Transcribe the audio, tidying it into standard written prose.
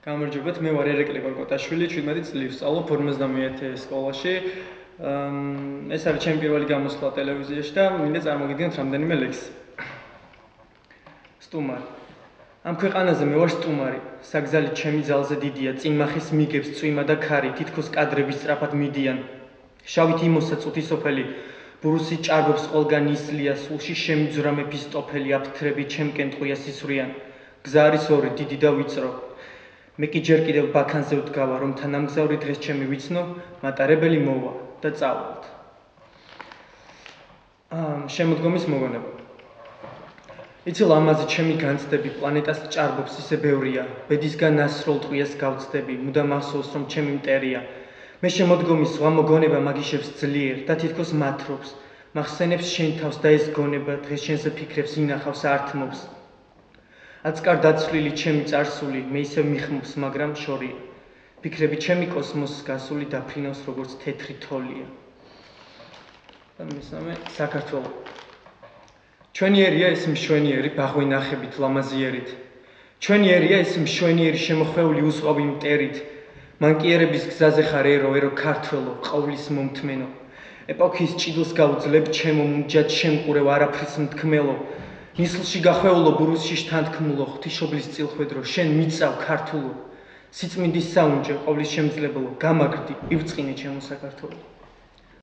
გამარჯობათ, მე ვარ ერეკლი გორგოტაშვილი, 17 წელი ვსწავლობ 51 სკოლაში. ეს არის ჩემი პირველი გამოსვლა ტელევიზიაში და მინდა წარმოგიდგენთ რამდენიმე ლექსი. სტუმარი. ამ ქვეყანაზე მე ვარ სტუმარი. საგზალი ჩემი ძალზე დიდია, წინმახის მიგებს წვიმა და ქარი, თითქოს კადრები სწრაფად მიდიან. შავით იმოსა წუთი სოფელი, ბურუსი ჭარბობს ყველგან ისლია, სულში შემიძვრა მეფისტოფელი, აფთრები ჩემკენ ტყვია სისვრიან. გზა არის ორი, დიდი და ვიწრო. მე კი ჯერ კიდევ ბაქანზე ვდგავა, რომ თანამგზავრი დღეს ჩემი ვიცნო, მატარებელი მოვა და წავალთ. შემოდგომის მოგონება. იცი ლამაზი ჩემი განცდები, პლანეტას ჭარბობს ისე ბევრია, ბედისგან ასროლ ტყვიას გავცდები, მუდამ ახსოვს რომ ჩემი მტერია. მე შემოდგომის ზღვა მოგონება მაგიშებს ძლიერ და თითქოს მათრობს, მახსენებს შენ თავს და ეს გონება დღეს შენზე ფიქრებს ინახავს ართმობს. აცკარ დაცვლილი ჩემი წარსული, მე ისევ მიხმობს, მაგრამ შორია. ფიქრები ჩემი კოსმოსს გასული დაფრინავს როგორც თეთრი თოლია. და მესამე საქართველო. ჩვენიერია ეს მშვენიერი ბაღვინახებით ლამაზიერით. ჩვენიერია ეს მშვენიერი შემოხვეული უსყვავი მტერით. მანკიერების გზაზე ხარ ერო ქართველო, ყოვლის მომთმენო. ეპოქის ჭიდილს გაუძლებ ჩემო მუნჯად შემყურევ არაფრის მთქმელო. ნისლში გახვეულო ბურუსში შთანთქმულო, ღვთისმშობლის წილხვედრო, შენ მიწავ ქართულო. სიწმინდის საუნჯე, ყოვლის შემძლებლო, გამაგრდი, ივწყინე ჩემო საქართველო.